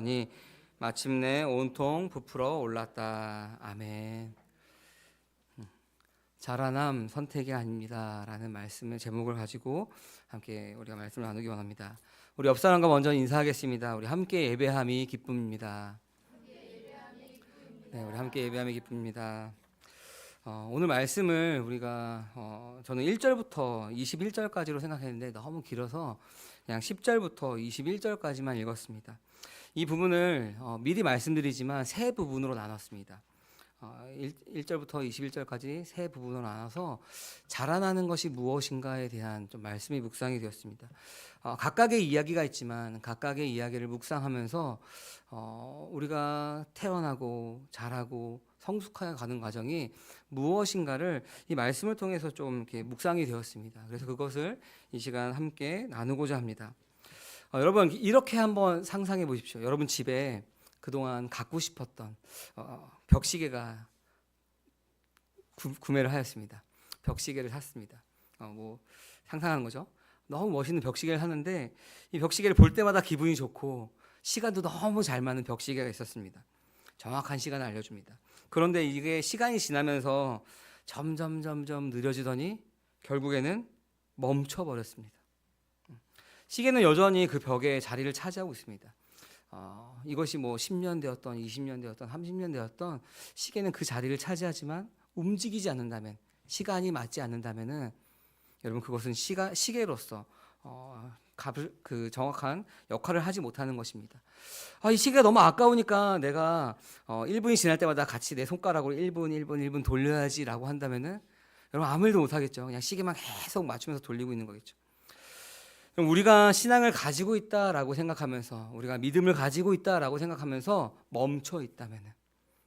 니 마침내 온통 부풀어 올랐다. 아멘. 자라남 선택이 아닙니다라는 말씀의 제목을 가지고 함께 우리가 말씀을 나누기 원합니다. 우리 옆 사람과 먼저 인사하겠습니다. 우리 함께 예배함이 기쁨입니다. 네, 우리 함께 예배함이 기쁨입니다. 오늘 말씀을 우리가 저는 1절부터 21절까지로 생각했는데 너무 길어서 그냥 10절부터 21절까지만 읽었습니다. 이 부분을 미리 말씀드리지만 세 부분으로 나눴습니다. 1절부터 21절까지 세 부분으로 나눠서 자라나는 것이 무엇인가에 대한 좀 말씀이 묵상이 되었습니다. 각각의 이야기가 있지만 각각의 이야기를 묵상하면서 우리가 태어나고 자라고 성숙해 가는 과정이 무엇인가를 이 말씀을 통해서 좀 이렇게 묵상이 되었습니다. 그래서 그것을 이 시간 함께 나누고자 합니다. 여러분 이렇게 한번 상상해 보십시오. 여러분 집에 그동안 갖고 싶었던 벽시계가 구매를 하였습니다. 벽시계를 샀습니다. 뭐 상상하는 거죠. 너무 멋있는 벽시계를 샀는데 이 벽시계를 볼 때마다 기분이 좋고 시간도 너무 잘 맞는 벽시계가 있었습니다. 정확한 시간을 알려줍니다. 그런데 이게 시간이 지나면서 점점 느려지더니 결국에는 멈춰버렸습니다. 시계는 여전히 그 벽에 자리를 차지하고 있습니다. 이것이 뭐 10년 되었던 20년 되었던 30년 되었던 시계는 그 자리를 차지하지만 움직이지 않는다면, 시간이 맞지 않는다면은 여러분 그것은 시계로서 그 정확한 역할을 하지 못하는 것입니다. 이 시계가 너무 아까우니까 내가 1분이 지날 때마다 같이 내 손가락으로 1분 돌려야지라고 한다면은 여러분 아무 일도 못하겠죠. 그냥 시계만 계속 맞추면서 돌리고 있는 거겠죠. 우리가 신앙을 가지고 있다라고 생각하면서, 우리가 믿음을 가지고 있다라고 생각하면서 멈춰 있다면은,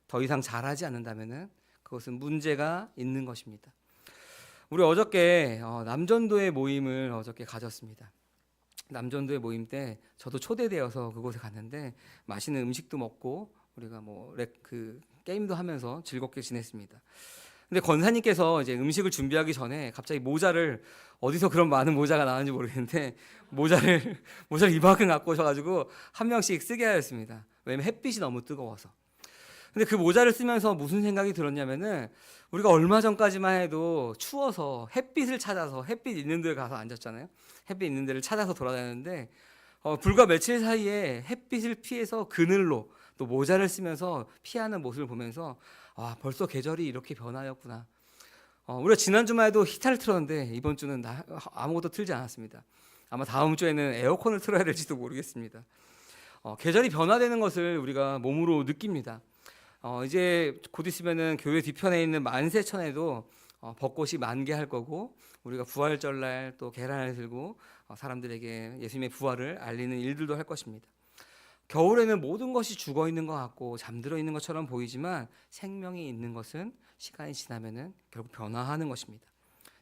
더 이상 자라지 않는다면은 그것은 문제가 있는 것입니다. 우리 어저께 남전도의 모임을 어저께 가졌습니다. 남전도의 모임 때 저도 초대되어서 그곳에 갔는데 맛있는 음식도 먹고 우리가 그 게임도 하면서 즐겁게 지냈습니다. 근데 권사님께서 이제 음식을 준비하기 전에 갑자기 모자를, 어디서 그런 많은 모자가 나왔는지 모르겠는데 모자를 이만큼 갖고 오셔가지고 한 명씩 쓰게 하였습니다. 왜냐면 햇빛이 너무 뜨거워서. 근데 그 모자를 쓰면서 무슨 생각이 들었냐면은 우리가 얼마 전까지만 해도 추워서 햇빛을 찾아서 햇빛 있는 데 가서 앉았잖아요. 햇빛 있는 데를 찾아서 돌아다녔는데 불과 며칠 사이에 햇빛을 피해서 그늘로 또 모자를 쓰면서 피하는 모습을 보면서 벌써 계절이 이렇게 변하였구나. 우리가 지난 주만 해도 히터를 틀었는데 이번 주는 아무것도 틀지 않았습니다. 아마 다음 주에는 에어컨을 틀어야 될지도 모르겠습니다. 계절이 변화되는 것을 우리가 몸으로 느낍니다. 이제 곧 있으면은 교회 뒤편에 있는 만세천에도 벚꽃이 만개할 거고, 우리가 부활절날 또 계란을 들고 사람들에게 예수님의 부활을 알리는 일들도 할 것입니다. 겨울에는 모든 것이 죽어 있는 것 같고 잠들어 있는 것처럼 보이지만 생명이 있는 것은 시간이 지나면은 결국 변화하는 것입니다.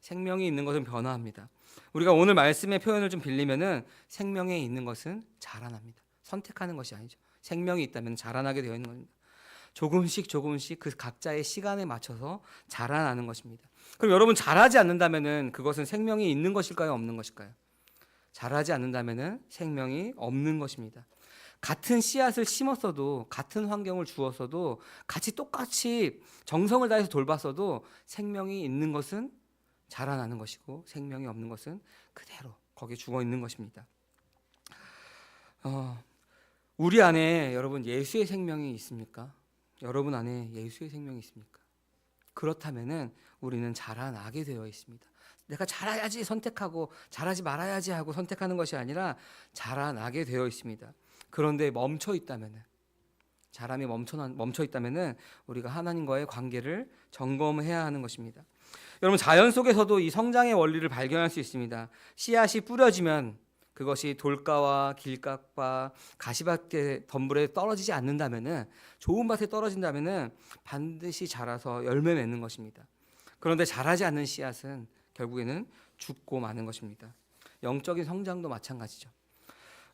생명이 있는 것은 변화합니다. 우리가 오늘 말씀의 표현을 좀 빌리면은 생명에 있는 것은 자라납니다. 선택하는 것이 아니죠. 생명이 있다면 자라나게 되어 있는 겁니다. 조금씩 그 각자의 시간에 맞춰서 자라나는 것입니다. 그럼 여러분 자라지 않는다면은 그것은 생명이 있는 것일까요, 없는 것일까요? 자라지 않는다면은 생명이 없는 것입니다. 같은 씨앗을 심었어도, 같은 환경을 주었어도, 같이 똑같이 정성을 다해서 돌봤어도 생명이 있는 것은 자라나는 것이고 생명이 없는 것은 그대로 거기에 죽어 있는 것입니다. 우리 안에 여러분 예수의 생명이 있습니까? 여러분 안에 예수의 생명이 있습니까? 그렇다면은 우리는 자라나게 되어 있습니다. 내가 자라야지 선택하고 자라지 말아야지 하고 선택하는 것이 아니라 자라나게 되어 있습니다. 그런데 멈춰 있다면은, 자람이 멈춰 있다면은 우리가 하나님과의 관계를 점검해야 하는 것입니다. 여러분 자연 속에서도 이 성장의 원리를 발견할 수 있습니다. 씨앗이 뿌려지면 그것이 돌가와 길가와 가시밭의 덤불에 떨어지지 않는다면은, 좋은 밭에 떨어진다면은 반드시 자라서 열매 맺는 것입니다. 그런데 자라지 않는 씨앗은 결국에는 죽고 마는 것입니다. 영적인 성장도 마찬가지죠.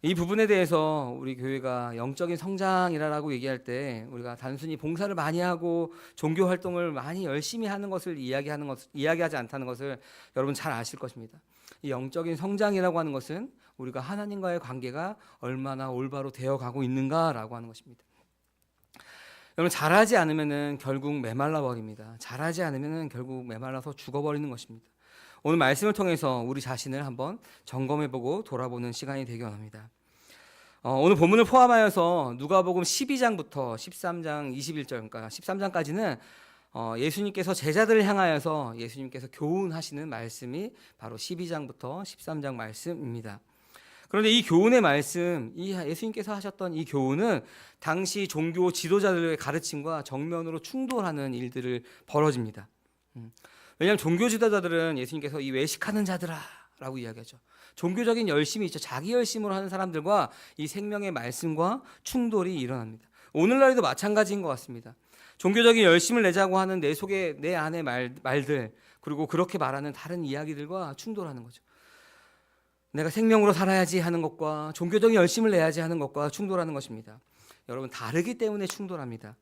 이 부분에 대해서 우리 교회가 영적인 성장이라고 얘기할 때 우리가 단순히 봉사를 많이 하고 종교 활동을 많이 열심히 하는 것을 이야기하지 않다는 것을 여러분 잘 아실 것입니다. 이 영적인 성장이라고 하는 것은 우리가 하나님과의 관계가 얼마나 올바로 되어가고 있는가라고 하는 것입니다. 여러분, 잘하지 않으면은 결국 메말라 버립니다. 잘하지 않으면은 결국 메말라서 죽어버리는 것입니다. 오늘 말씀을 통해서 우리 자신을 한번 점검해보고 돌아보는 시간이 되기 원합니다. 오늘 본문을 포함하여서 누가복음 12장부터 13장 21절, 그러니까 13장까지는 예수님께서 제자들을 향하여서 예수님께서 교훈하시는 말씀이 바로 12장부터 13장 말씀입니다. 그런데 이 교훈의 말씀, 이 예수님께서 하셨던 이 교훈은 당시 종교 지도자들의 가르침과 정면으로 충돌하는 일들을 벌어집니다. 왜냐하면 종교 지도자들은 예수님께서 이 외식하는 자들아 라고 이야기하죠. 종교적인 열심이 있죠. 자기 열심으로 하는 사람들과 이 생명의 말씀과 충돌이 일어납니다. 오늘날에도 마찬가지인 것 같습니다. 종교적인 열심을 내자고 하는 내 속에 내 안의 말들, 그리고 그렇게 말하는 다른 이야기들과 충돌하는 거죠. 내가 생명으로 살아야지 하는 것과 종교적인 열심을 내야지 하는 것과 충돌하는 것입니다. 여러분, 다르기 때문에 충돌합니다.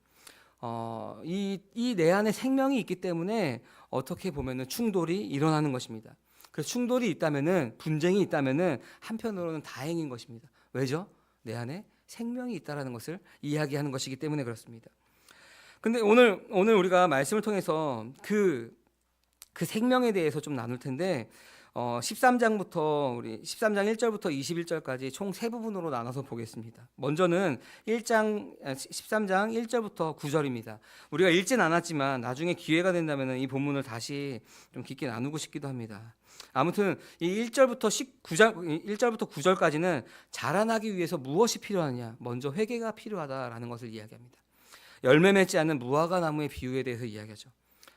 이 내 안에 생명이 있기 때문에 어떻게 보면은 충돌이 일어나는 것입니다. 그래서 충돌이 있다면은, 분쟁이 있다면은 한편으로는 다행인 것입니다. 왜죠? 내 안에 생명이 있다라는 것을 이야기하는 것이기 때문에 그렇습니다. 근데 오늘 우리가 말씀을 통해서 그 생명에 대해서 좀 나눌 텐데 13장부터 우리 13장 1절부터 21절까지 총 세 부분으로 나눠서 보겠습니다. 먼저는 13장 1절부터 9절입니다. 우리가 읽진 않았지만 나중에 기회가 된다면 이 본문을 다시 좀 깊게 나누고 싶기도 합니다. 아무튼 이 1절부터 9절까지는 자라나기 위해서 무엇이 필요하냐, 먼저 회개가 필요하다라는 것을 이야기합니다. 열매 맺지 않는 무화과 나무의 비유에 대해서 이야기하죠.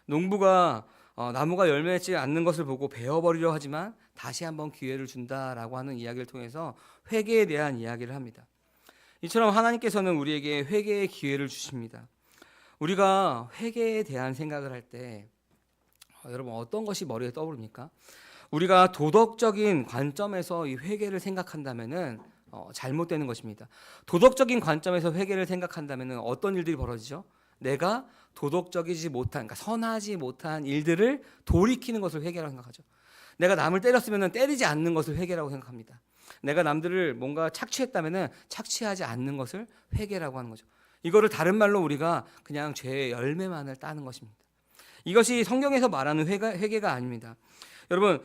농부가 나무가 열매 맺지 않는 것을 보고 베어버리려 하지만 다시 한번 기회를 준다라고 하는 이야기를 통해서 회개에 대한 이야기를 합니다. 이처럼 하나님께서는 우리에게 회개의 기회를 주십니다. 우리가 회개에 대한 생각을 할 때 여러분, 어떤 것이 머리에 떠오릅니까? 우리가 도덕적인 관점에서 이 회개를 생각한다면은 잘못되는 것입니다. 도덕적인 관점에서 회개를 생각한다면은 어떤 일들이 벌어지죠? 내가 도덕적이지 못한, 그러니까 선하지 못한 일들을 돌이키는 것을 회개라고 생각하죠. 내가 남을 때렸으면 때리지 않는 것을 회개라고 생각합니다. 내가 남들을 뭔가 착취했다면 착취하지 않는 것을 회개라고 하는 거죠. 이거를 다른 말로 우리가 그냥 죄의 열매만을 따는 것입니다. 이것이 성경에서 말하는 회개가 아닙니다. 여러분,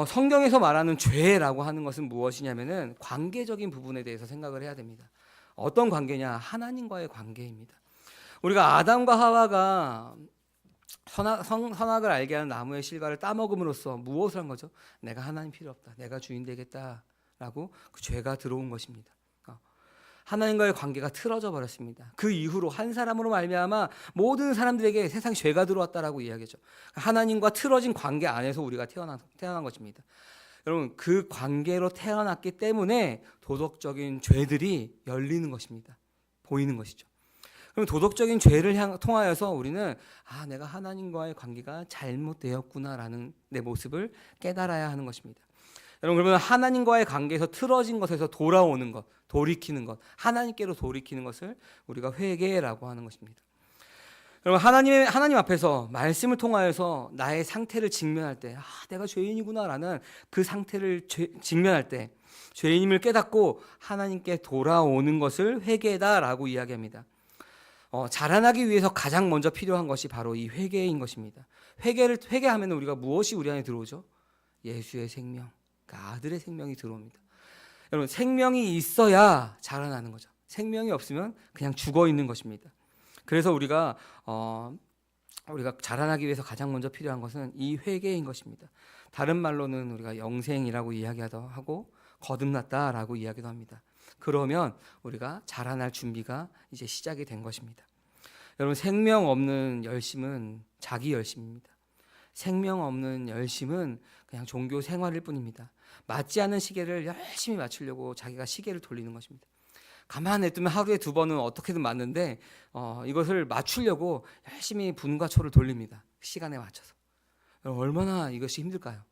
성경에서 말하는 죄라고 하는 것은 무엇이냐면은 관계적인 부분에 대해서 생각을 해야 됩니다. 어떤 관계냐? 하나님과의 관계입니다. 우리가 아담과 하와가 선악을 알게 하는 나무의 실과를 따먹음으로써 무엇을 한 거죠? 내가 하나님 필요 없다, 내가 주인 되겠다라고 그 죄가 들어온 것입니다. 하나님과의 관계가 틀어져 버렸습니다. 그 이후로 한 사람으로 말미암아 모든 사람들에게 세상에 죄가 들어왔다라고 이야기죠. 하나님과 틀어진 관계 안에서 우리가 태어난 것입니다. 여러분, 그 관계로 태어났기 때문에 도덕적인 죄들이 열리는 것입니다. 보이는 것이죠. 그럼 도덕적인 죄를 통하여서 우리는 내가 하나님과의 관계가 잘못되었구나라는 내 모습을 깨달아야 하는 것입니다. 여러분, 그러면 하나님과의 관계에서 틀어진 것에서 돌아오는 것, 돌이키는 것, 하나님께로 돌이키는 것을 우리가 회개라고 하는 것입니다. 여러분, 하나님 앞에서 말씀을 통하여서 나의 상태를 직면할 때, 내가 죄인이구나라는 그 상태를 직면할 때 죄인임을 깨닫고 하나님께 돌아오는 것을 회개다라고 이야기합니다. 자라나기 위해서 가장 먼저 필요한 것이 바로 이 회개인 것입니다. 회개하면 우리가 무엇이 우리 안에 들어오죠? 예수의 생명, 그러니까 아들의 생명이 들어옵니다. 여러분, 생명이 있어야 자라나는 거죠. 생명이 없으면 그냥 죽어 있는 것입니다. 그래서 우리가 자라나기 위해서 가장 먼저 필요한 것은 이 회개인 것입니다. 다른 말로는 우리가 영생이라고 이야기하기도 하고 거듭났다라고 이야기도 합니다. 그러면 우리가 자라날 준비가 이제 시작이 된 것입니다. 여러분, 생명 없는 열심은 자기 열심입니다. 생명 없는 열심은 그냥 종교 생활일 뿐입니다. 맞지 않은 시계를 열심히 맞추려고 자기가 시계를 돌리는 것입니다. 가만히 냅두면 하루에 2번은 어떻게든 맞는데 이것을 맞추려고 열심히 분과 초를 돌립니다. 시간에 맞춰서. 여러분, 얼마나 이것이 힘들까요?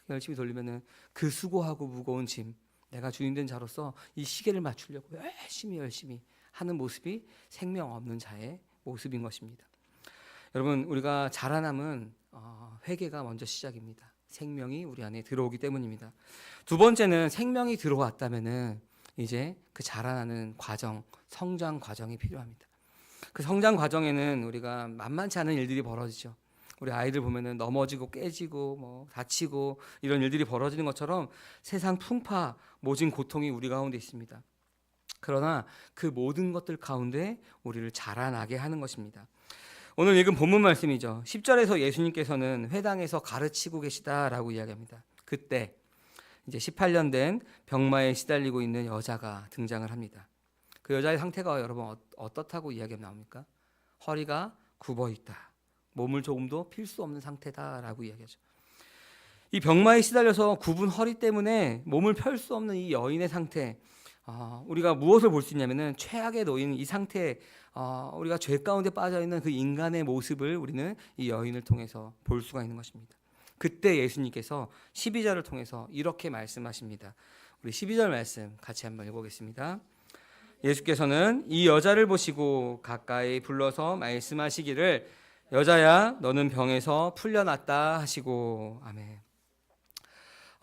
열심히 돌리면은 그 수고하고 무거운 짐, 내가 주인된 자로서 이 시계를 맞추려고 열심히 하는 모습이 생명 없는 자의 모습인 것입니다. 여러분, 우리가 자라남은 회개가 먼저 시작입니다. 생명이 우리 안에 들어오기 때문입니다. 두 번째는 생명이 들어왔다면은 이제 그 자라나는 과정, 성장 과정이 필요합니다. 그 성장 과정에는 우리가 만만치 않은 일들이 벌어지죠. 우리 아이들 보면은 넘어지고 깨지고 뭐 다치고 이런 일들이 벌어지는 것처럼 세상 풍파 모진 고통이 우리 가운데 있습니다. 그러나 그 모든 것들 가운데 우리를 자라나게 하는 것입니다. 오늘 읽은 본문 말씀이죠. 10절에서 예수님께서는 회당에서 가르치고 계시다라고 이야기합니다. 그때 이제 18년 된 병마에 시달리고 있는 여자가 등장을 합니다. 그 여자의 상태가 여러분 어떻다고 이야기가 나옵니까? 허리가 굽어 있다. 몸을 조금도 필 수 없는 상태다라고 이야기하죠. 이 병마에 시달려서 굽은 허리 때문에 몸을 펼 수 없는 이 여인의 상태, 우리가 무엇을 볼 수 있냐면은 최악에 놓인 이 상태, 우리가 죄 가운데 빠져 있는 그 인간의 모습을 우리는 이 여인을 통해서 볼 수가 있는 것입니다. 그때 예수님께서 12절을 통해서 이렇게 말씀하십니다. 우리 12절 말씀 같이 한번 읽어보겠습니다. 예수께서는 이 여자를 보시고 가까이 불러서 말씀하시기를 여자야 너는 병에서 풀려났다 하시고. 아멘.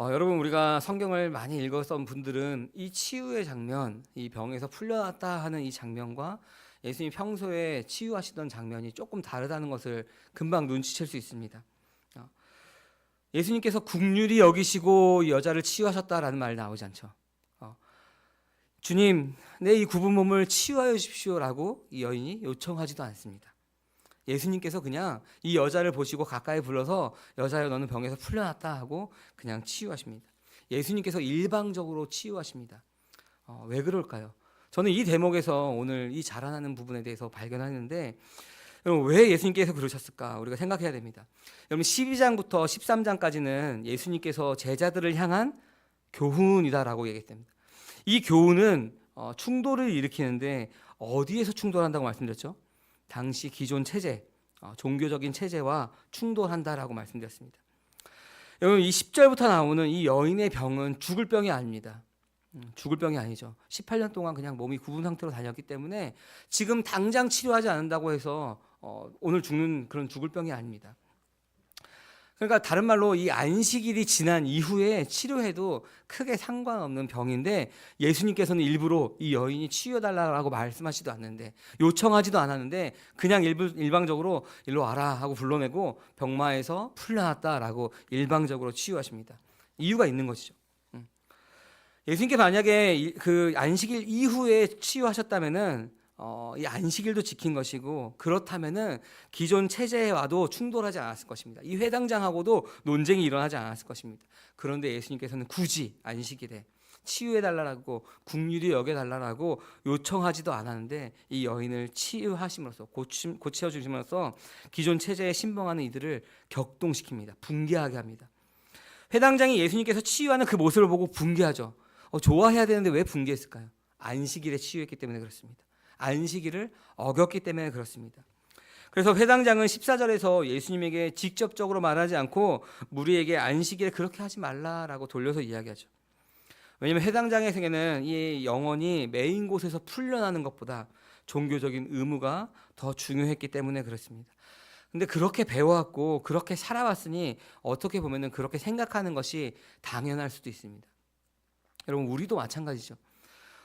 여러분 우리가 성경을 많이 읽었던 분들은 이 치유의 장면, 이 병에서 풀려났다 하는 이 장면과 예수님 평소에 치유하시던 장면이 조금 다르다는 것을 금방 눈치챌 수 있습니다. 예수님께서 긍휼히 여기시고 여자를 치유하셨다라는 말 나오지 않죠. 주님, 내 이 굽은 몸을 치유하여 주십시오라고 이 여인이 요청하지도 않습니다. 예수님께서 그냥 이 여자를 보시고 가까이 불러서 여자여 너는 병에서 풀려났다 하고 그냥 치유하십니다. 예수님께서 일방적으로 치유하십니다. 왜 그럴까요? 저는 이 대목에서 오늘 이 자라나는 부분에 대해서 발견하는데 여러분 왜 예수님께서 그러셨을까? 우리가 생각해야 됩니다. 여러분 12장부터 13장까지는 예수님께서 제자들을 향한 교훈이다라고 얘기했습니다. 이 교훈은 충돌을 일으키는데 어디에서 충돌한다고 말씀드렸죠? 당시 기존 체제, 종교적인 체제와 충돌한다라고 말씀드렸습니다. 여러분 이 10절부터 나오는 이 여인의 병은 죽을 병이 아닙니다. 죽을 병이 아니죠. 18년 동안 그냥 몸이 굽은 상태로 다녔기 때문에 지금 당장 치료하지 않는다고 해서 오늘 죽는 그런 죽을 병이 아닙니다. 그러니까 다른 말로 이 안식일이 지난 이후에 치료해도 크게 상관없는 병인데 예수님께서는 일부러 이 여인이 치유해달라고 말씀하지도 않는데 요청하지도 않았는데 그냥 일방적으로 일로 와라 하고 불러내고 병마에서 풀려났다라고 일방적으로 치유하십니다. 이유가 있는 것이죠. 예수님께서 만약에 그 안식일 이후에 치유하셨다면은 이 안식일도 지킨 것이고 그렇다면은 기존 체제와도 충돌하지 않았을 것입니다. 이 회당장하고도 논쟁이 일어나지 않았을 것입니다. 그런데 예수님께서는 굳이 안식일에 치유해달라고 긍휼히 여겨달라고 요청하지도 않았는데 이 여인을 치유하심으로써 고쳐주심으로써 기존 체제에 신봉하는 이들을 격동시킵니다. 붕괴하게 합니다. 회당장이 예수님께서 치유하는 그 모습을 보고 붕괴하죠. 좋아해야 되는데 왜 붕괴했을까요? 안식일에 치유했기 때문에 그렇습니다. 안식일을 어겼기 때문에 그렇습니다. 그래서 회당장은 14절에서 예수님에게 직접적으로 말하지 않고 무리에게 안식일에 그렇게 하지 말라라고 돌려서 이야기하죠. 왜냐하면 회당장에게는 이 영혼이 메인 곳에서 풀려나는 것보다 종교적인 의무가 더 중요했기 때문에 그렇습니다. 근데 그렇게 배워왔고 그렇게 살아왔으니 어떻게 보면은 그렇게 생각하는 것이 당연할 수도 있습니다. 여러분 우리도 마찬가지죠.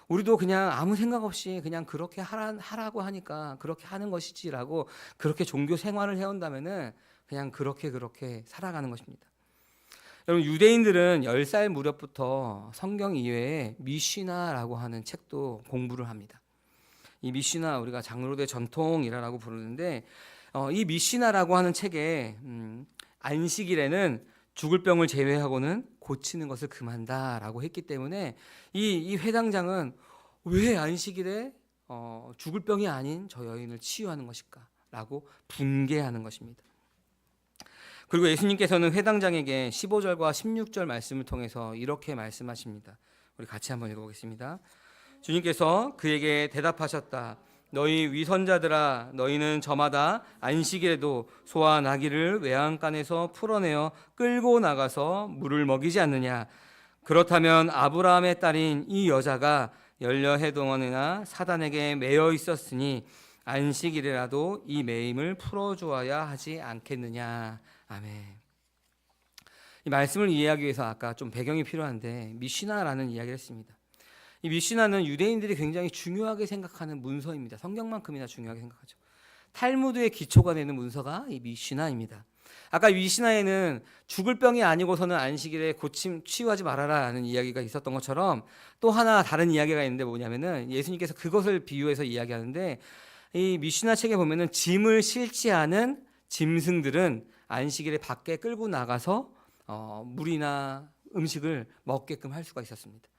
우리도 그냥 아무 생각 없이 그냥 그렇게 하라고 하니까 그렇게 하는 것이지라고 그렇게 종교 생활을 해온다면은 그냥 그렇게 살아가는 것입니다. 여러분 유대인들은 10살 무렵부터 성경 이외에 미시나라고 하는 책도 공부를 합니다. 이 미시나 우리가 장로대 전통이라고 부르는데 이 미시나라고 하는 책에 안식일에는 죽을 병을 제외하고는 고치는 것을 금한다라고 했기 때문에 이 회당장은 왜 안식일에 죽을 병이 아닌 저 여인을 치유하는 것일까라고 붕괴하는 것입니다. 그리고 예수님께서는 회당장에게 15절과 16절 말씀을 통해서 이렇게 말씀하십니다. 우리 같이 한번 읽어보겠습니다. 주님께서 그에게 대답하셨다. 너희 위선자들아 너희는 저마다 안식일에도 소와 나귀를 외양간에서 풀어내어 끌고 나가서 물을 먹이지 않느냐. 그렇다면 아브라함의 딸인 이 여자가 열려해 동안이나 사단에게 매여 있었으니 안식일이라도 이 매임을 풀어주어야 하지 않겠느냐. 아멘. 이 말씀을 이해하기 위해서 아까 좀 배경이 필요한데 미시나라는 이야기를 했습니다. 이 미시나는 유대인들이 굉장히 중요하게 생각하는 문서입니다. 성경만큼이나 중요하게 생각하죠. 탈무드의 기초가 되는 문서가 이 미시나입니다. 아까 미시나에는 죽을 병이 아니고서는 안식일에 치유하지 말아라라는 이야기가 있었던 것처럼 또 하나 다른 이야기가 있는데 뭐냐면은 예수님께서 그것을 비유해서 이야기하는데 이 미시나 책에 보면은 짐을 실지 않은 짐승들은 안식일에 밖에 끌고 나가서 물이나 음식을 먹게끔 할 수가 있었습니다.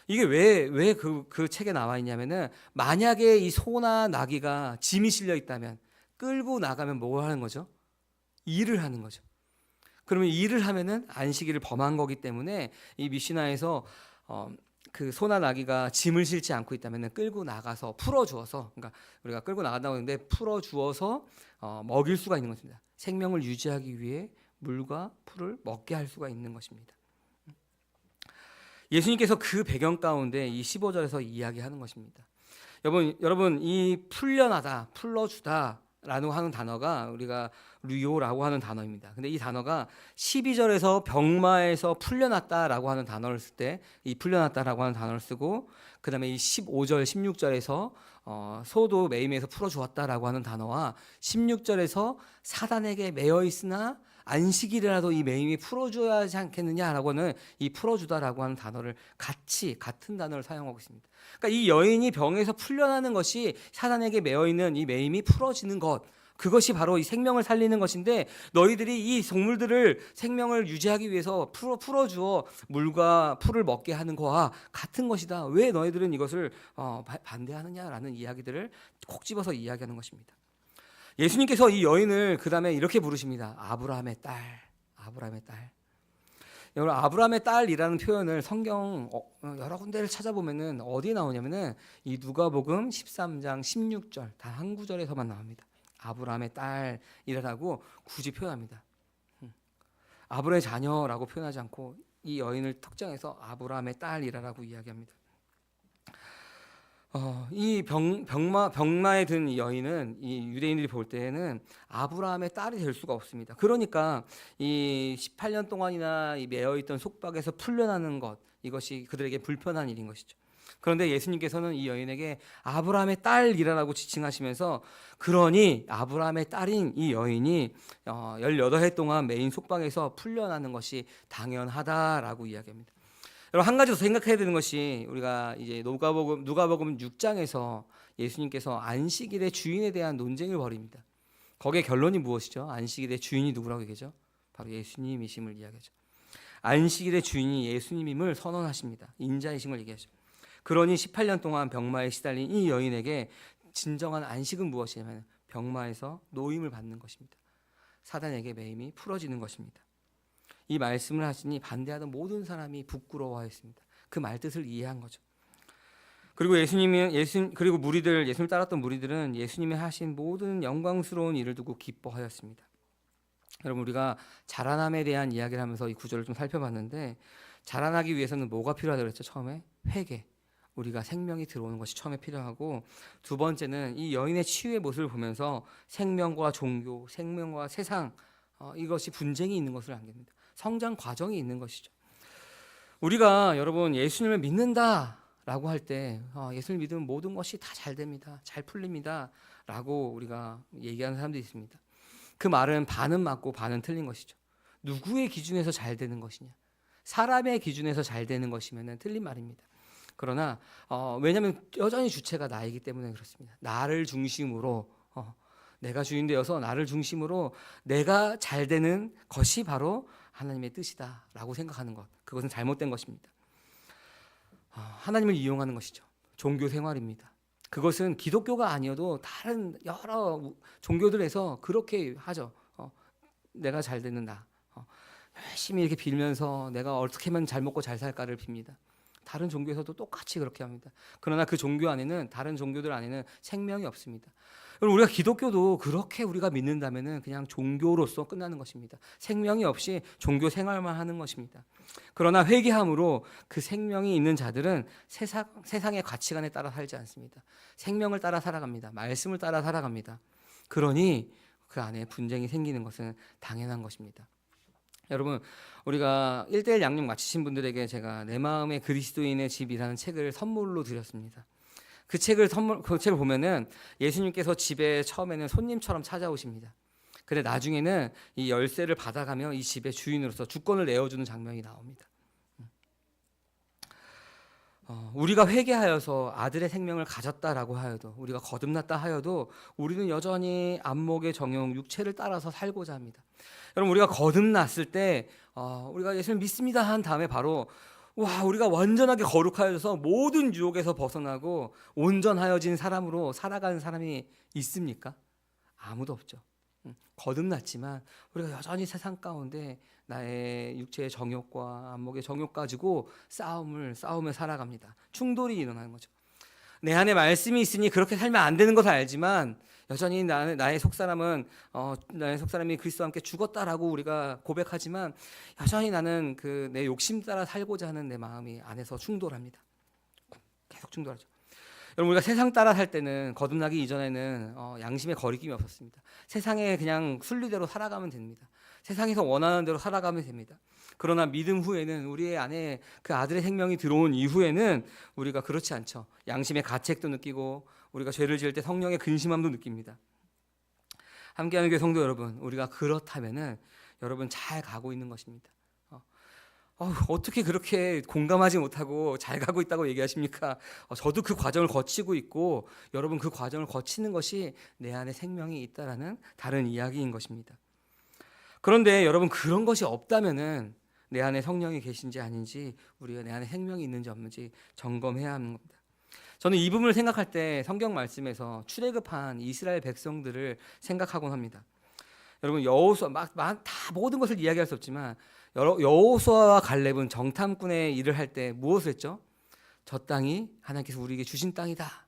이게 왜 그 책에 나와 있냐면은 만약에 이 소나 나귀가 짐이 실려 있다면 끌고 나가면 뭐 하는 거죠? 일을 하는 거죠. 그러면 일을 하면은 안식일을 범한 거기 때문에 이 미시나에서 그 소나 나귀가 짐을 실지 않고 있다면은 끌고 나가서 풀어 주어서, 그러니까 우리가 끌고 나간다고 하는데 풀어 주어서 먹일 수가 있는 것입니다. 생명을 유지하기 위해 물과 풀을 먹게 할 수가 있는 것입니다. 예수님께서 그 배경 가운데 이 15절에서 이야기하는 것입니다. 여러분 이 풀려나다, 풀어주다라고 하는 단어가 우리가 류요라고 하는 단어입니다. 근데 이 단어가 12절에서 병마에서 풀려났다라고 하는 단어를 쓸 때 이 풀려났다라고 하는 단어를 쓰고, 그다음에 이 15절, 16절에서 소도 매임에서 풀어주었다라고 하는 단어와 16절에서 사단에게 매여 있으나 안식일이라도 이 매임이 풀어줘야 하지 않겠느냐라고는 이 풀어주다라고 하는 단어를 같은 단어를 사용하고 있습니다. 그러니까 이 여인이 병에서 풀려나는 것이 사단에게 매여 있는 이 매임이 풀어지는 것, 그것이 바로 이 생명을 살리는 것인데 너희들이 이 동물들을 생명을 유지하기 위해서 풀어주어 물과 풀을 먹게 하는 거와 같은 것이다. 왜 너희들은 이것을 반대하느냐라는 이야기들을 콕 집어서 이야기하는 것입니다. 예수님께서 이 여인을 그 다음에 이렇게 부르십니다. 아브라함의 딸, 아브라함의 딸. 여러분 아브라함의 딸이라는 표현을 성경 여러 군데를 찾아보면은 어디에 나오냐면은 이 누가복음 13장 16절 단 한 구절에서만 나옵니다. 아브라함의 딸이라고 굳이 표현합니다. 아브라함의 자녀라고 표현하지 않고 이 여인을 특정해서 아브라함의 딸이라고 이야기합니다. 이 병마에 든 이 여인은 이 유대인들이 볼 때에는 아브라함의 딸이 될 수가 없습니다. 그러니까 이 18년 동안이나 이 매여 있던 속박에서 풀려나는 것, 이것이 그들에게 불편한 일인 것이죠. 그런데 예수님께서는 이 여인에게 아브라함의 딸이라고 지칭하시면서, 그러니 아브라함의 딸인 이 여인이 18해 동안 매인 속박에서 풀려나는 것이 당연하다라고 이야기합니다. 여러분 한 가지 더 생각해야 되는 것이, 우리가 이제 누가복음 6장에서 예수님께서 안식일의 주인에 대한 논쟁을 벌입니다. 거기에 결론이 무엇이죠? 안식일의 주인이 누구라고 얘기하죠? 바로 예수님이심을 이야기하죠. 안식일의 주인이 예수님임을 선언하십니다. 인자이심을 얘기하죠. 그러니 18년 동안 병마에 시달린 이 여인에게 진정한 안식은 무엇이냐면 병마에서 노임을 받는 것입니다. 사단에게 매임이 풀어지는 것입니다. 이 말씀을 하시니 반대하던 모든 사람이 부끄러워했습니다. 그 말뜻을 이해한 거죠. 그리고 그리고 예수님을 따랐던 무리들은 예수님이 하신 모든 영광스러운 일을 두고 기뻐하였습니다. 여러분 우리가 자라남에 대한 이야기를 하면서 이 구절을 좀 살펴봤는데, 자라나기 위해서는 뭐가 필요하다고 그랬죠? 처음에 회개, 우리가 생명이 들어오는 것이 처음에 필요하고, 두 번째는 이 여인의 치유의 모습을 보면서 생명과 종교, 생명과 세상, 이것이 분쟁이 있는 것을 알게 됩니다. 성장 과정이 있는 것이죠. 우리가 여러분 예수님을 믿는다라고 할 때 예수를 믿으면 모든 것이 다 잘 됩니다, 잘 풀립니다 라고 우리가 얘기하는 사람들이 있습니다. 그 말은 반은 맞고 반은 틀린 것이죠. 누구의 기준에서 잘 되는 것이냐, 사람의 기준에서 잘 되는 것이면 틀린 말입니다. 그러나 왜냐하면 여전히 주체가 나이기 때문에 그렇습니다. 나를 중심으로 내가 주인 되어서 나를 중심으로 내가 잘 되는 것이 바로 하나님의 뜻이다라고 생각하는 것, 그것은 잘못된 것입니다. 하나님을 이용하는 것이죠. 종교 생활입니다. 그것은 기독교가 아니어도 다른 여러 종교들에서 그렇게 하죠. 내가 잘 되는 나, 열심히 이렇게 빌면서 내가 어떻게 하면 잘 먹고 잘 살까를 빕니다. 다른 종교에서도 똑같이 그렇게 합니다. 그러나 그 종교 안에는, 다른 종교들 안에는 생명이 없습니다. 우리가 기독교도 그렇게 우리가 믿는다면은 그냥 종교로서 끝나는 것입니다. 생명이 없이 종교 생활만 하는 것입니다. 그러나 회개함으로 그 생명이 있는 자들은 세상의 가치관에 따라 살지 않습니다. 생명을 따라 살아갑니다. 말씀을 따라 살아갑니다. 그러니 그 안에 분쟁이 생기는 것은 당연한 것입니다. 여러분, 우리가 1대1 양육 마치신 분들에게 제가 내 마음의 그리스도인의 집이라는 책을 선물로 드렸습니다. 그 책을 보면은 예수님께서 집에 처음에는 손님처럼 찾아오십니다. 근데 나중에는 이 열쇠를 받아가며 이 집의 주인으로서 주권을 내어주는 장면이 나옵니다. 우리가 회개하여서 아들의 생명을 가졌다라고 하여도, 우리가 거듭났다 하여도 우리는 여전히 안목의 정욕, 육체를 따라서 살고자 합니다. 여러분, 우리가 거듭났을 때 우리가 예수를 믿습니다 한 다음에 바로 우리가 완전하게 거룩하여져서 모든 유혹에서 벗어나고 온전하여진 사람으로 살아가는 사람이 있습니까? 아무도 없죠. 거듭났지만 우리가 여전히 세상 가운데 나의 육체의 정욕과 안목의 정욕 가지고 싸움을 살아갑니다. 충돌이 일어나는 거죠. 내 안에 말씀이 있으니 그렇게 살면 안 되는 것을 알지만 여전히 나의 속사람이 그리스도와 함께 죽었다라고 우리가 고백하지만 여전히 나는 그 내 욕심 따라 살고자 하는 내 마음이 안에서 충돌합니다. 계속 충돌하죠. 여러분, 우리가 세상 따라 살 때는, 거듭나기 이전에는 양심의 거리낌이 없었습니다. 세상에 그냥 순리대로 살아가면 됩니다. 세상에서 원하는 대로 살아가면 됩니다. 그러나 믿음 후에는, 우리의 안에 그 아들의 생명이 들어온 이후에는 우리가 그렇지 않죠. 양심의 가책도 느끼고 우리가 죄를 지을 때 성령의 근심함도 느낍니다. 함께하는 교회 성도 여러분, 우리가 그렇다면은 여러분 잘 가고 있는 것입니다. 어떻게 그렇게 공감하지 못하고 잘 가고 있다고 얘기하십니까? 저도 그 과정을 거치고 있고 여러분 그 과정을 거치는 것이 내 안에 생명이 있다라는 다른 이야기인 것입니다. 그런데 여러분, 그런 것이 없다면은 내 안에 성령이 계신지 아닌지, 우리가 내 안에 생명이 있는지 없는지 점검해야 하는 겁니다. 저는 이 부분을 생각할 때 성경 말씀에서 출애굽한 이스라엘 백성들을 생각하곤 합니다. 여러분, 여호수아 다 모든 것을 이야기할 수 없지만 여호수아와 갈렙은 정탐꾼의 일을 할 때 무엇을 했죠? 저 땅이 하나님께서 우리에게 주신 땅이다.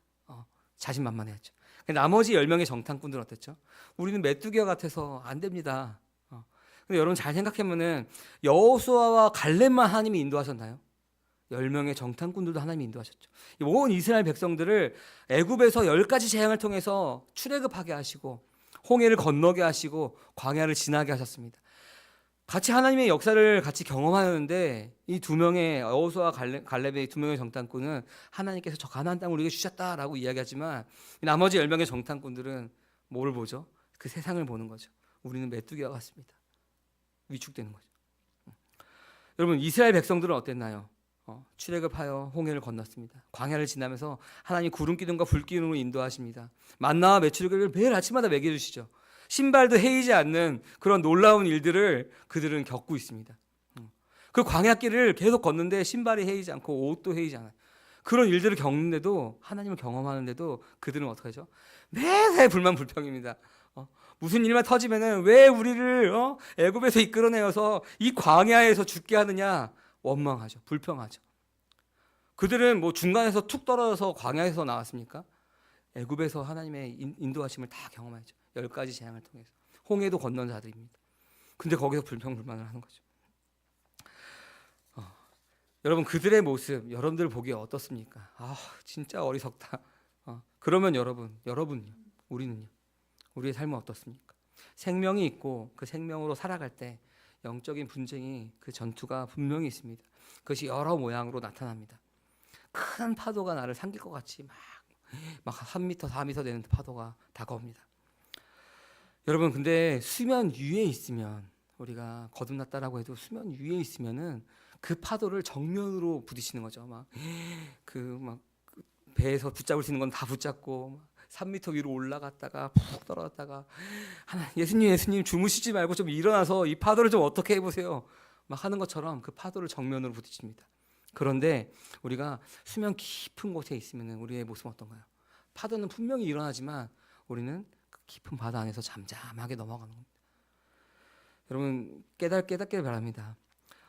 자신만만해했죠. 나머지 10명의 정탐꾼들은 어땠죠? 우리는 메뚜기와 같아서 안 됩니다. 근데 여러분 잘 생각해보면은 여호수아와 갈렙만 하나님이 인도하셨나요? 10명의 정탐꾼들도 하나님이 인도하셨죠. 온 이스라엘 백성들을 애굽에서 10가지 재앙을 통해서 출애굽하게 하시고 홍해를 건너게 하시고 광야를 지나게 하셨습니다. 같이 하나님의 역사를 같이 경험하였는데 이 두 명의 여호수아와 갈렙의 두 명의 정탐꾼은 하나님께서 저 가나안 땅을 우리에게 주셨다라고 이야기하지만 나머지 10명의 정탐꾼들은 뭘 보죠? 그 세상을 보는 거죠. 우리는 메뚜기와 같습니다. 위축되는 거죠. 여러분, 이스라엘 백성들은 어땠나요? 출애굽하여 홍해를 건넜습니다. 광야를 지나면서 하나님 구름 기둥과 불 기둥으로 인도하십니다. 만나와 메추리를 매일 아침마다 먹여주시죠. 신발도 헤이지 않는 그런 놀라운 일들을 그들은 겪고 있습니다. 그 광야길을 계속 걷는데 신발이 헤이지 않고 옷도 헤이지 않아요. 그런 일들을 겪는데도, 하나님을 경험하는데도 그들은 어떻게 하죠? 매사에 불만불평입니다. 무슨 일만 터지면은 왜 우리를 애굽에서 이끌어내어서 이 광야에서 죽게 하느냐, 원망하죠. 불평하죠. 그들은 뭐 중간에서 툭 떨어져서 광야에서 나왔습니까? 애굽에서 하나님의 인도하심을 다 경험하죠. 10가지 재앙을 통해서 홍해도 건넌 자들입니다. 근데 거기서 불평불만을 하는 거죠. 여러분, 그들의 모습 여러분들 보기에 어떻습니까? 진짜 어리석다. 그러면 여러분요, 우리는요, 우리의 삶은 어떻습니까? 생명이 있고 그 생명으로 살아갈 때 영적인 분쟁이, 그 전투가 분명히 있습니다. 그것이 여러 모양으로 나타납니다. 큰 파도가 나를 삼킬 것 같이 막 3m, 4m 되는 파도가 다가옵니다. 여러분, 근데 수면 위에 있으면, 우리가 거듭났다라고 해도 수면 위에 있으면은 그 파도를 정면으로 부딪히는 거죠. 배에서 붙잡을 수 있는 건 다 붙잡고 3m 위로 올라갔다가 푹 떨어졌다가 예수님 주무시지 말고 좀 일어나서 이 파도를 좀 어떻게 해보세요 막 하는 것처럼 그 파도를 정면으로 부딪힙니다. 그런데 우리가 수면 깊은 곳에 있으면 우리의 모습은 어떤가요? 파도는 분명히 일어나지만 우리는 그 깊은 바다 안에서 잠잠하게 넘어가는 겁니다. 여러분, 깨닫게 바랍니다.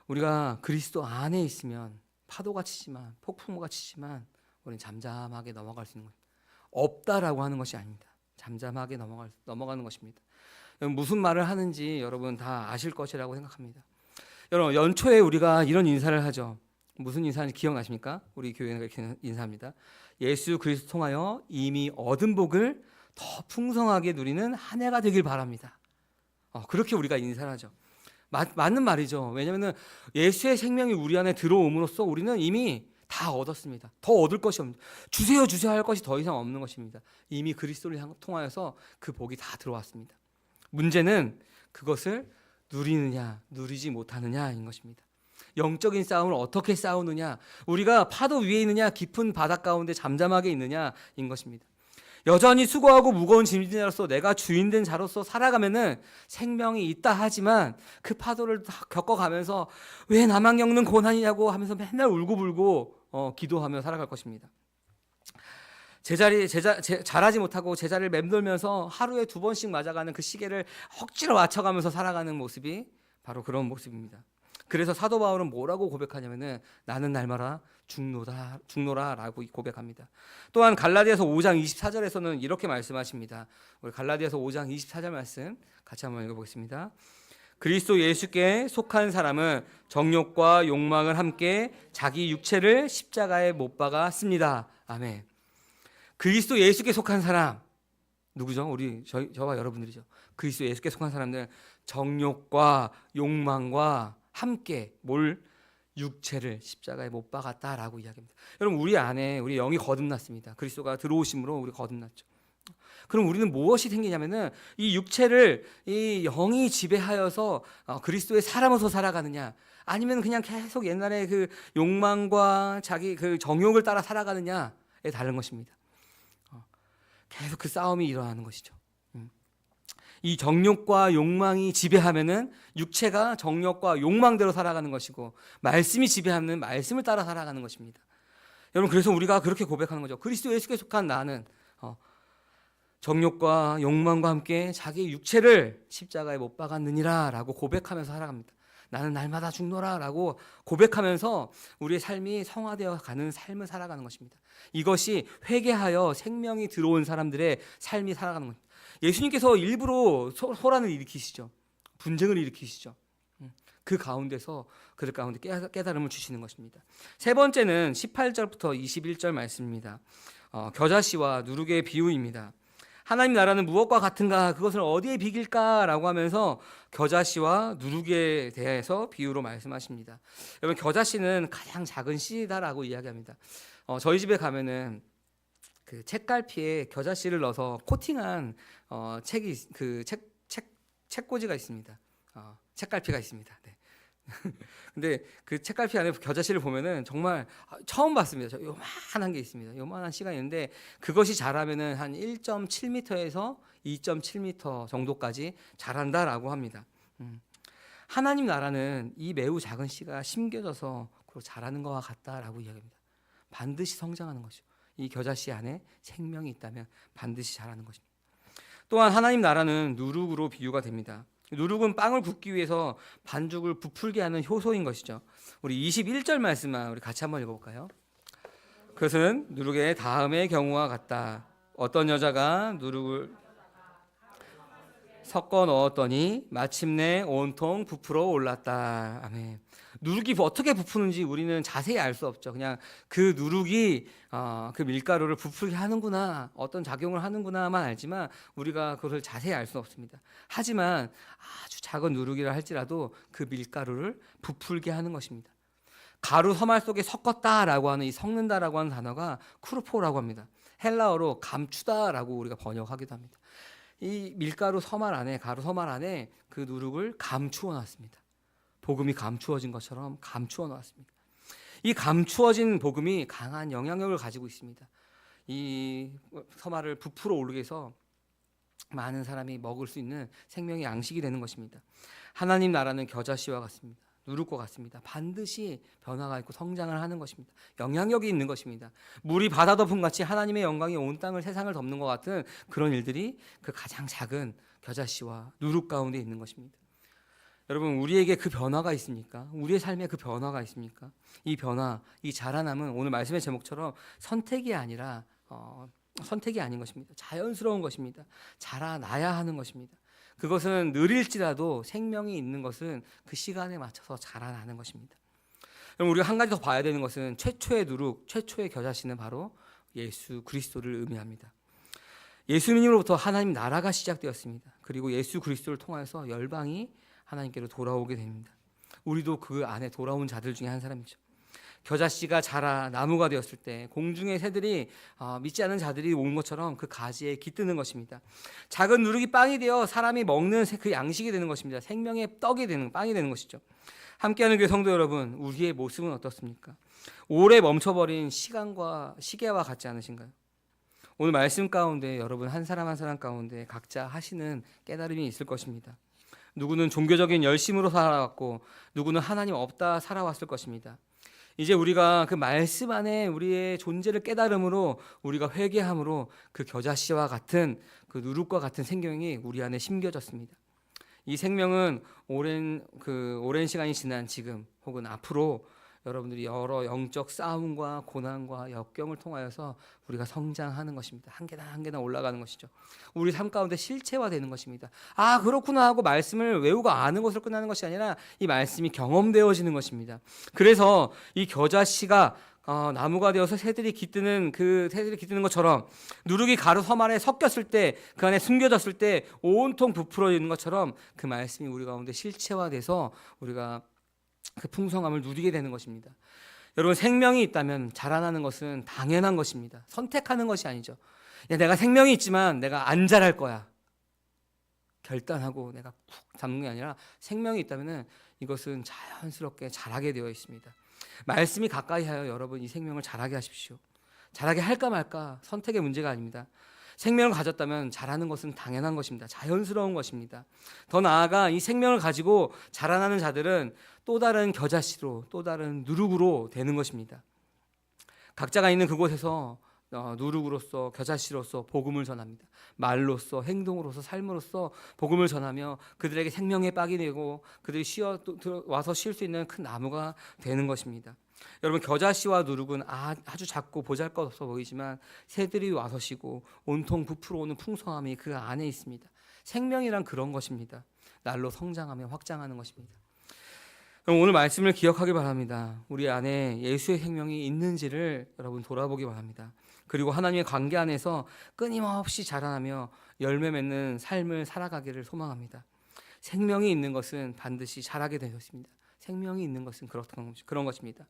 우리가 그리스도 안에 있으면 파도가 치지만, 폭풍우가 치지만 우리는 잠잠하게 넘어갈 수 있는 겁니다. 없다라고 하는 것이 아닙니다. 잠잠하게 넘어가는 것입니다. 여러분, 무슨 말을 하는지 여러분 다 아실 것이라고 생각합니다. 여러분, 연초에 우리가 이런 인사를 하죠. 무슨 인사인지 기억나십니까? 우리 교회는 이렇게 인사합니다. 예수 그리스도 통하여 이미 얻은 복을 더 풍성하게 누리는 한 해가 되길 바랍니다. 그렇게 우리가 인사를 하죠. 맞는 말이죠. 왜냐하면 예수의 생명이 우리 안에 들어옴으로써 우리는 이미 다 얻었습니다. 더 얻을 것이 없습니다. 주세요 주세요 할 것이 더 이상 없는 것입니다. 이미 그리스도를 통하여서 그 복이 다 들어왔습니다. 문제는 그것을 누리느냐 누리지 못하느냐인 것입니다. 영적인 싸움을 어떻게 싸우느냐, 우리가 파도 위에 있느냐 깊은 바닷 가운데 잠잠하게 있느냐인 것입니다. 여전히 수고하고 무거운 짐진자로서 내가 주인된 자로서 살아가면은 생명이 있다 하지만 그 파도를 겪어가면서 왜 나만 겪는 고난이냐고 하면서 맨날 울고불고 기도하며 살아갈 것입니다. 잘하지 못하고 제자리를 맴돌면서 하루에 2번씩 맞아가는 그 시계를 억지로 맞춰가면서 살아가는 모습이 바로 그런 모습입니다. 그래서 사도 바울은 뭐라고 고백하냐면은 나는 날마다 죽노라라고 고백합니다. 또한 갈라디아서 5장 24절에서는 이렇게 말씀하십니다. 우리 갈라디아서 5장 24절 말씀 같이 한번 읽어보겠습니다. 그리스도 예수께 속한 사람은 정욕과 욕망을 함께 자기 육체를 십자가에 못 박았습니다. 아멘. 그리스도 예수께 속한 사람 누구죠? 저와 여러분들이죠. 그리스도 예수께 속한 사람들은 정욕과 욕망과 함께 육체를 십자가에 못 박았다라고 이야기합니다. 여러분 우리 안에 우리 영이 거듭났습니다. 그리스도가 들어오심으로 우리 거듭났죠. 그럼 우리는 무엇이 생기냐면은 이 육체를 이 영이 지배하여서 그리스도의 사람으로서 살아가느냐, 아니면 그냥 계속 옛날에 그 욕망과 자기 그 정욕을 따라 살아가느냐에 다른 것입니다. 계속 그 싸움이 일어나는 것이죠. 이 정욕과 욕망이 지배하면은 육체가 정욕과 욕망대로 살아가는 것이고, 말씀이 지배하면 말씀을 따라 살아가는 것입니다. 여러분 그래서 우리가 그렇게 고백하는 거죠. 그리스도 예수께 속한 나는 정욕과 욕망과 함께 자기 육체를 십자가에 못 박았느니라 라고 고백하면서 살아갑니다. 나는 날마다 죽노라 라고 고백하면서 우리의 삶이 성화되어 가는 삶을 살아가는 것입니다. 이것이 회개하여 생명이 들어온 사람들의 삶이 살아가는 겁니다. 예수님께서 일부러 소란을 일으키시죠. 분쟁을 일으키시죠. 그 가운데서 그들 가운데 깨달음을 주시는 것입니다. 세 번째는 18절부터 21절 말씀입니다. 겨자씨와 누룩의 비유입니다. 하나님 나라는 무엇과 같은가, 그것을 어디에 비길까라고 하면서 겨자씨와 누룩에 대해서 비유로 말씀하십니다. 여러분 겨자씨는 가장 작은 씨다라고 이야기합니다. 저희 집에 가면은 그 책갈피에 겨자씨를 넣어서 코팅한 책꽂이가 있습니다. 책갈피가 있습니다. 네. 근데 그 책갈피 안에 겨자씨를 보면은 정말 처음 봤습니다. 요만한 게 있습니다. 요만한 씨가 있는데 그것이 자라면은 한 1.7m에서 2.7m 정도까지 자란다라고 합니다. 하나님 나라는 이 매우 작은 씨가 심겨져서 자라는 것과 같다라고 이야기합니다. 반드시 성장하는 것이죠. 이 겨자씨 안에 생명이 있다면 반드시 자라는 것입니다. 또한 하나님 나라는 누룩으로 비유가 됩니다. 누룩은 빵을 굽기 위해서 반죽을 부풀게 하는 효소인 것이죠. 우리 21절 말씀만 우리 같이 한번 읽어볼까요? 그것은 누룩의 다음의 경우와 같다. 어떤 여자가 누룩을 섞어 넣었더니 마침내 온통 부풀어 올랐다. 아멘. 누룩이 어떻게 부푸는지 우리는 자세히 알 수 없죠. 그냥 그 누룩이 그 밀가루를 부풀게 하는구나, 어떤 작용을 하는구나만 알지만 우리가 그것을 자세히 알 수 없습니다. 하지만 아주 작은 누룩이라 할지라도 그 밀가루를 부풀게 하는 것입니다. 가루 서말 속에 섞었다라고 하는 이 섞는다라고 하는 단어가 쿠르포라고 합니다. 헬라어로 감추다라고 우리가 번역하기도 합니다. 이 밀가루 서말 안에, 가루 서말 안에 그 누룩을 감추어 놨습니다. 복음이 감추어진 것처럼 감추어 놨습니다. 이 감추어진 복음이 강한 영향력을 가지고 있습니다. 이 서말을 부풀어 오르게 해서 많은 사람이 먹을 수 있는 생명의 양식이 되는 것입니다. 하나님 나라는 겨자씨와 같습니다. 누룩과 같습니다. 반드시 변화가 있고 성장을 하는 것입니다. 영향력이 있는 것입니다. 물이 바다 덮음 같이 하나님의 영광이 온 땅을, 세상을 덮는 것 같은 그런 일들이 그 가장 작은 겨자씨와 누룩 가운데 있는 것입니다. 여러분 우리에게 그 변화가 있습니까? 우리의 삶에 그 변화가 있습니까? 이 변화, 이 자라남은 오늘 말씀의 제목처럼 선택이 아니라 선택이 아닌 것입니다. 자연스러운 것입니다. 자라나야 하는 것입니다. 그것은 느릴지라도 생명이 있는 것은 그 시간에 맞춰서 자라나는 것입니다. 그럼 우리가 한 가지 더 봐야 되는 것은 최초의 누룩, 최초의 겨자씨는 바로 예수 그리스도를 의미합니다. 예수님으로부터 하나님 나라가 시작되었습니다. 그리고 예수 그리스도를 통해서 열방이 하나님께로 돌아오게 됩니다. 우리도 그 안에 돌아온 자들 중에 한 사람이죠. 겨자씨가 자라 나무가 되었을 때 공중의 새들이 믿지 않은 자들이 온 것처럼 그 가지에 깃드는 것입니다. 작은 누룩이 빵이 되어 사람이 먹는 그 양식이 되는 것입니다. 생명의 떡이 되는, 빵이 되는 것이죠. 함께하는 교회 성도 여러분, 우리의 모습은 어떻습니까? 오래 멈춰버린 시계와 같지 않으신가요? 오늘 말씀 가운데 여러분 한 사람 한 사람 가운데 각자 하시는 깨달음이 있을 것입니다. 누구는 종교적인 열심으로 살아왔고 누구는 하나님 없다 살아왔을 것입니다. 이제 우리가 그 말씀 안에 우리의 존재를 깨달음으로 우리가 회개함으로 그 겨자씨와 같은 그 누룩과 같은 생명이 우리 안에 심겨졌습니다. 이 생명은 오랜 시간이 지난 지금 혹은 앞으로 여러분들이 여러 영적 싸움과 고난과 역경을 통하여서 우리가 성장하는 것입니다. 한 계단 한 계단 올라가는 것이죠. 우리 삶 가운데 실체화되는 것입니다. 아, 그렇구나 하고 말씀을 외우고 아는 것으로 끝나는 것이 아니라 이 말씀이 경험되어지는 것입니다. 그래서 이 겨자씨가 나무가 되어서 새들이 깃드는 것처럼 누룩이 가루 섬 안에 섞였을 때 그 안에 숨겨졌을 때 온통 부풀어지는 것처럼 그 말씀이 우리 가운데 실체화돼서 우리가 그 풍성함을 누리게 되는 것입니다. 여러분, 생명이 있다면 자라나는 것은 당연한 것입니다. 선택하는 것이 아니죠. 내가 생명이 있지만 내가 안 자랄 거야 결단하고 내가 쿡 잡는 게 아니라 생명이 있다면 이것은 자연스럽게 자라게 되어 있습니다. 말씀이 가까이 하여 여러분 이 생명을 자라게 하십시오. 자라게 할까 말까 선택의 문제가 아닙니다. 생명을 가졌다면 자라는 것은 당연한 것입니다. 자연스러운 것입니다. 더 나아가 이 생명을 가지고 자라나는 자들은 또 다른 겨자씨로 또 다른 누룩으로 되는 것입니다. 각자가 있는 그곳에서 누룩으로서 겨자씨로서 복음을 전합니다. 말로써 행동으로서 삶으로써 복음을 전하며 그들에게 생명의 빡이 되고 그들이 와서 쉴 수 있는 큰 나무가 되는 것입니다. 여러분, 겨자씨와 누룩은 아주 작고 보잘것없어 보이지만 새들이 와서 쉬고 온통 부풀어오는 풍성함이 그 안에 있습니다. 생명이란 그런 것입니다. 날로 성장하며 확장하는 것입니다. 그럼 오늘 말씀을 기억하기 바랍니다. 우리 안에 예수의 생명이 있는지를 여러분 돌아보기 바랍니다. 그리고 하나님의 관계 안에서 끊임없이 자라나며 열매 맺는 삶을 살아가기를 소망합니다. 생명이 있는 것은 반드시 자라게 되는 것입니다. 생명이 있는 것은 그런 것입니다.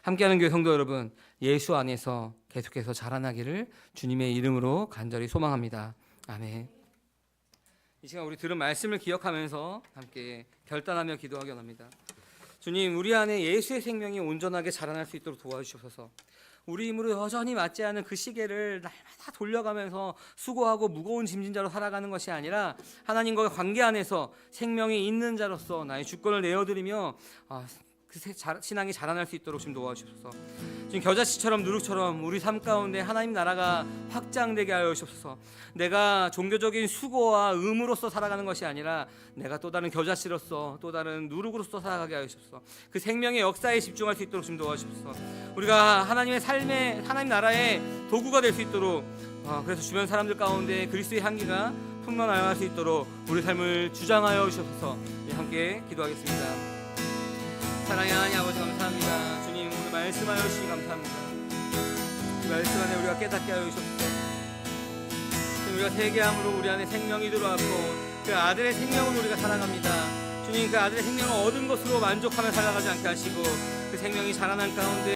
함께하는 교회 성도 여러분, 예수 안에서 계속해서 자라나기를 주님의 이름으로 간절히 소망합니다. 아멘. 이 시간 우리 들은 말씀을 기억하면서 함께 결단하며 기도하기 원합니다. 주님, 우리 안에 예수의 생명이 온전하게 자라날 수 있도록 도와주시옵소서. 우리 힘으로 여전히 맞지 않은 그 시계를 날마다 돌려가면서 수고하고 무거운 짐진 자로 살아가는 것이 아니라 하나님과 관계 안에서 생명이 있는 자로서 나의 주권을 내어드리며 그 신앙이 자라날 수 있도록 좀 도와주셔서 지금 겨자씨처럼 누룩처럼 우리 삶 가운데 하나님 나라가 확장되게 하여 주옵소서. 내가 종교적인 수고와 의무로서 살아가는 것이 아니라 내가 또 다른 겨자씨로서 또 다른 누룩으로서 살아가게 하여 주옵소서. 그 생명의 역사에 집중할 수 있도록 좀 도와주옵소서. 우리가 하나님의 삶에 하나님 나라의 도구가 될 수 있도록 그래서 주변 사람들 가운데 그리스도의 향기가 풍만할 수 있도록 우리 삶을 주장하여 주옵소서. 함께 기도하겠습니다. 사랑의 하나님 아버지, 감사합니다. 주님, 오늘 말씀하여 주시기 감사합니다. 이 말씀 안에 우리가 깨닫게 하여 주옵소서. 우리가 회개함으로 우리 안에 생명이 들어왔고 그 아들의 생명으로 우리가 살아갑니다. 주님, 그 아들의 생명을 얻은 것으로 만족하며 살아가지 않게 하시고 그 생명이 자라난 가운데